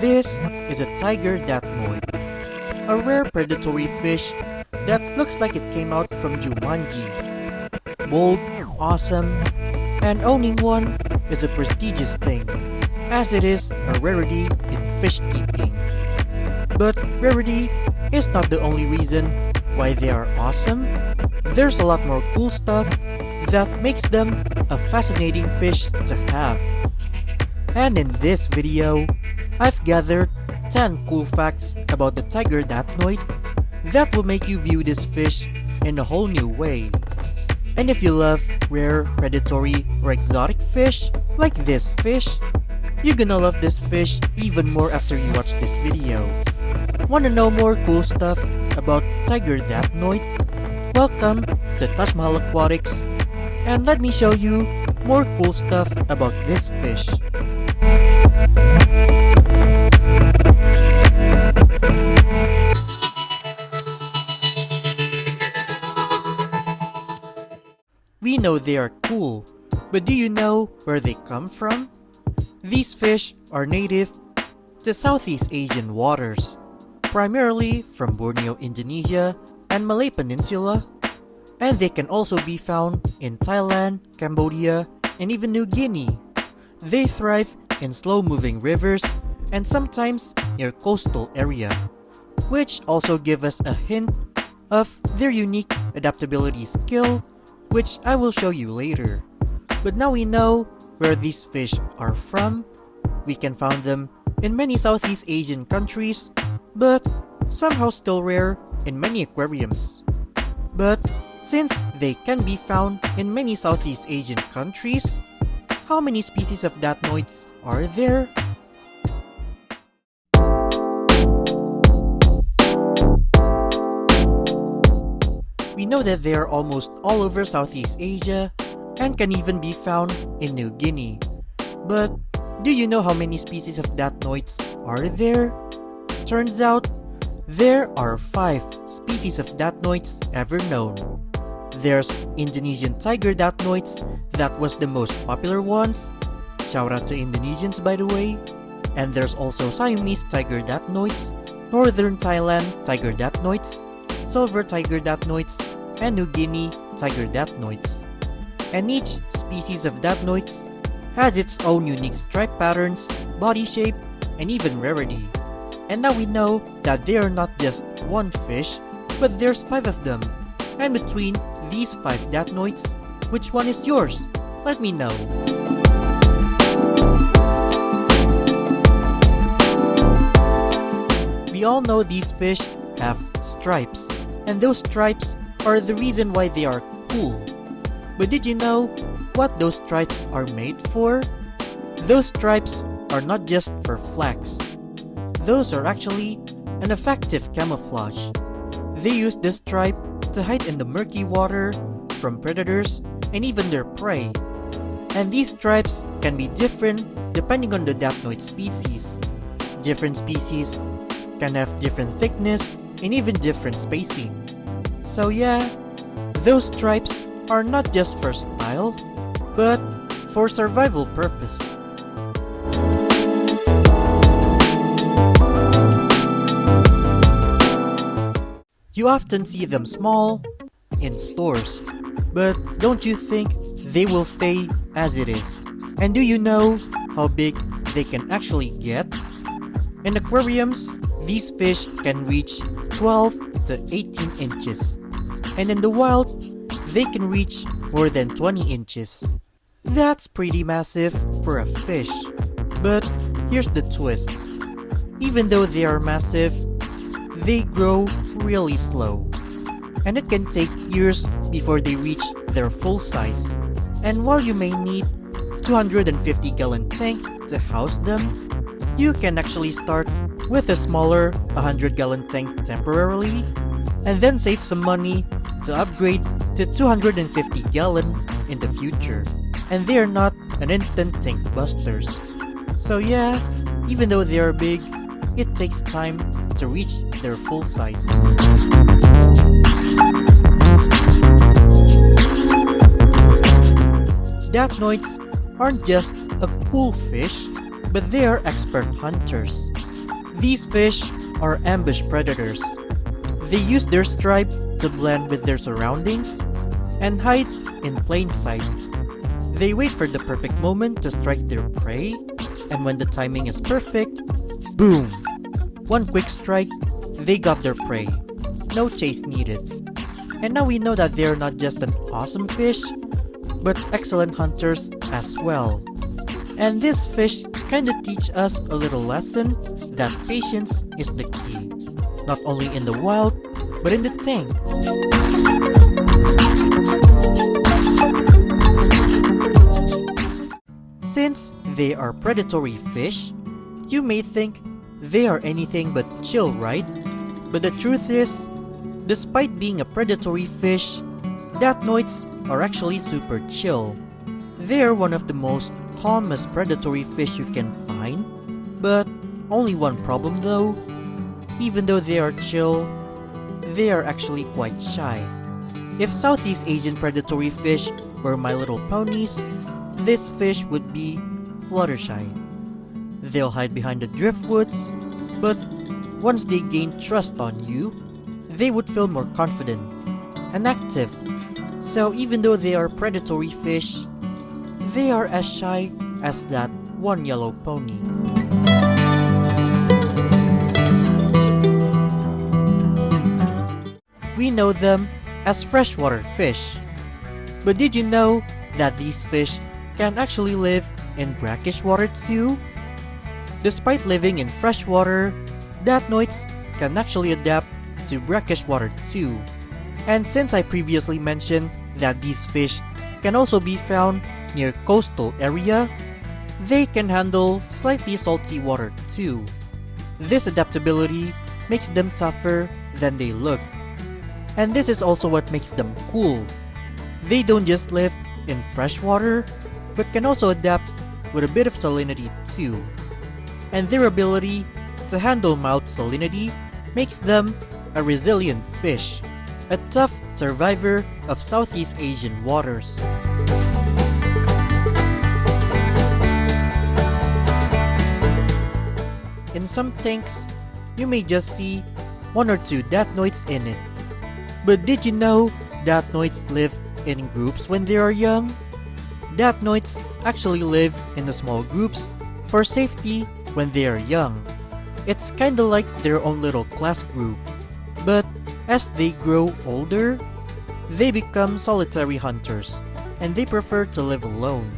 This is a tiger datnoid, a rare predatory fish that looks like it came out from Jumanji. Bold, awesome, and owning one is a prestigious thing, as it is a rarity in fish keeping. But rarity is not the only reason why they are awesome. There's a lot more cool stuff that makes them a fascinating fish to have. And in this video, I've gathered 10 cool facts about the tiger datnoid that will make you view this fish in a whole new way. And if you love rare, predatory, or exotic fish like this fish, you're gonna love this fish even more after you watch this video. Wanna know more cool stuff about tiger datnoid? Welcome to Taj Mahal Aquatics, and let me show you more cool stuff about this fish. We know they are cool, but do you know where they come from? These fish are native to Southeast Asian waters, primarily from Borneo, Indonesia, and Malay Peninsula, and they can also be found in Thailand, Cambodia, and even New Guinea. They thrive in slow-moving rivers and sometimes near coastal area, which also give us a hint of their unique adaptability skill, which I will show you later. But now we know where these fish are from. We can find them in many Southeast Asian countries, but somehow still rare in many aquariums. But since they can be found in many Southeast Asian countries, how many species of datnoids are there? We know that they are almost all over Southeast Asia and can even be found in New Guinea. But do you know how many species of datnoids are there? Turns out, there are 5 species of datnoids ever known. There's Indonesian tiger datnoids, that was the most popular ones. Shout out to Indonesians, by the way. And there's also Siamese tiger datnoids, Northern Thailand tiger datnoids, Silver tiger datnoids, and New Guinea tiger datnoids. And each species of datnoids has its own unique stripe patterns, body shape, and even rarity. And now we know that they are not just one fish, but there's 5 of them. And between these 5 datnoids, which one is yours? Let me know. We all know these fish have stripes, and those stripes are the reason why they are cool. But did you know what those stripes are made for? Those stripes are not just for flags. Those are actually an effective camouflage. They use this stripe to hide in the murky water from predators and even their prey. And these stripes can be different depending on the datnoid species. Different species can have different thickness and even different spacing. So yeah, those stripes are not just for style, but for survival purpose. You often see them small in stores, but don't you think they will stay as it is? And do you know how big they can actually get? In aquariums, these fish can reach 12 to 18 inches. And in the wild, they can reach more than 20 inches. That's pretty massive for a fish. But here's the twist. Even though they are massive, they grow really slow. And it can take years before they reach their full size. And while you may need 250-gallon tank to house them, you can actually start with a smaller 100-gallon tank temporarily, and then save some money to upgrade to 250-gallon in the future. And they are not an instant tank busters. So yeah, even though they are big, it takes time to reach their full size. Datnoids aren't just a cool fish, but they are expert hunters. These fish are ambush predators. They use their stripe to blend with their surroundings and hide in plain sight. They wait for the perfect moment to strike their prey, and when the timing is perfect, boom! One quick strike, they got their prey. No chase needed. And now we know that they are not just an awesome fish, but excellent hunters as well. And this fish kinda teach us a little lesson that patience is the key, not only in the wild, but in the tank. Since they are predatory fish, you may think they are anything but chill, right? But the truth is, despite being a predatory fish, datnoids are actually super chill. They are one of the most calmest predatory fish you can find, but only one problem though. Even though they are chill, they are actually quite shy. If Southeast Asian predatory fish were My Little Ponies, this fish would be Fluttershy. They'll hide behind the driftwoods, but once they gain trust on you, they would feel more confident and active. So even though they are predatory fish, they are as shy as that one yellow pony. We know them as freshwater fish. But did you know that these fish can actually live in brackish water too? Despite living in freshwater, datnoids can actually adapt to brackish water too. And since I previously mentioned that these fish can also be found near coastal area, they can handle slightly salty water too. This adaptability makes them tougher than they look. And this is also what makes them cool. They don't just live in fresh water, but can also adapt with a bit of salinity too. And their ability to handle mild salinity makes them a resilient fish, a tough survivor of Southeast Asian waters. In some tanks, you may just see one or two datnoids in it. But did you know datnoids live in groups when they are young? Datnoids actually live in the small groups for safety when they are young. It's kinda like their own little class group. But as they grow older, they become solitary hunters and they prefer to live alone.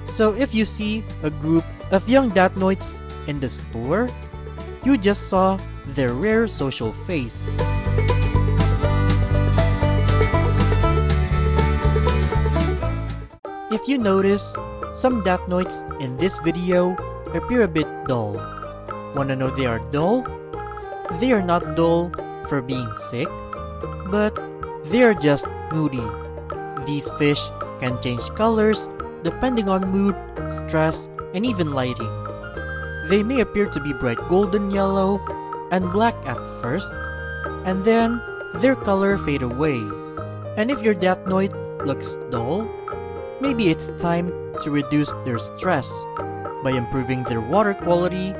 So if you see a group of young datnoids in the store, you just saw their rare social face. If you notice, some datnoids in this video appear a bit dull. Wanna know they are dull? They are not dull for being sick, but they are just moody. These fish can change colors depending on mood, stress, and even lighting. They may appear to be bright golden yellow and black at first, and then their color fade away. And if your datnoid looks dull, maybe it's time to reduce their stress by improving their water quality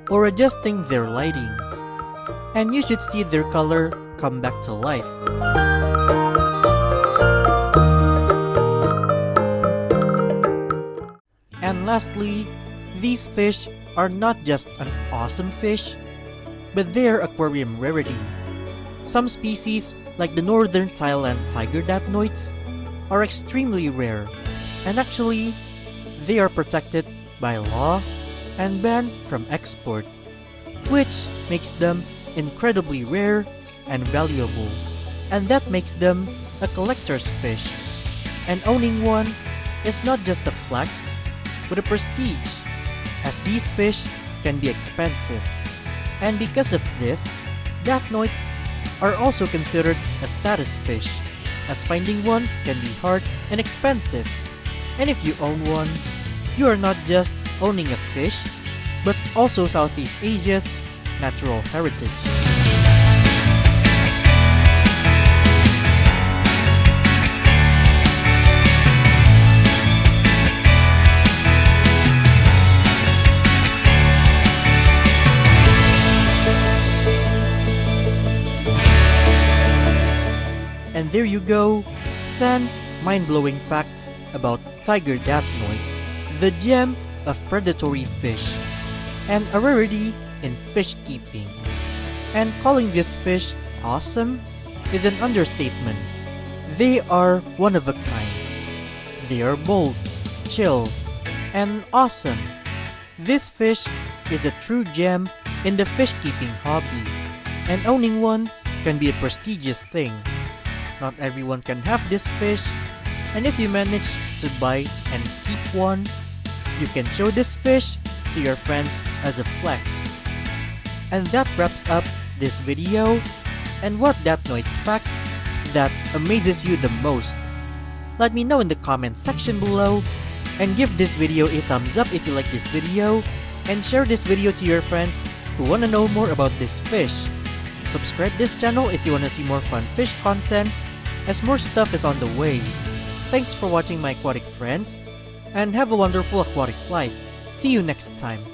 or adjusting their lighting. And you should see their color come back to life. And lastly, these fish are not just an awesome fish, but they're aquarium rarity. Some species, like the northern Thailand tiger datnoids, are extremely rare, and actually, they are protected by law and banned from export, which makes them incredibly rare and valuable, and that makes them a collector's fish. And owning one is not just a flex, but a prestige, as these fish can be expensive. And because of this, datnoids are also considered a status fish, as finding one can be hard and expensive. And if you own one, you are not just owning a fish, but also Southeast Asia's natural heritage. there you go, 10 mind-blowing facts about tiger datnoid, the gem of predatory fish, and a rarity in fish keeping. And calling this fish awesome is an understatement. They are one of a kind. They are bold, chill, and awesome. This fish is a true gem in the fish keeping hobby, and owning one can be a prestigious thing. Not everyone can have this fish, and if you manage to buy and keep one, you can show this fish to your friends as a flex. And that wraps up this video. And what Datnoid facts that amazes you the most? Let me know in the comment section below, and give this video a thumbs up if you like this video, and share this video to your friends who wanna know more about this fish. Subscribe this channel if you wanna see more fun fish content, as more stuff is on the way. Thanks for watching my aquatic friends, and have a wonderful aquatic life. See you next time.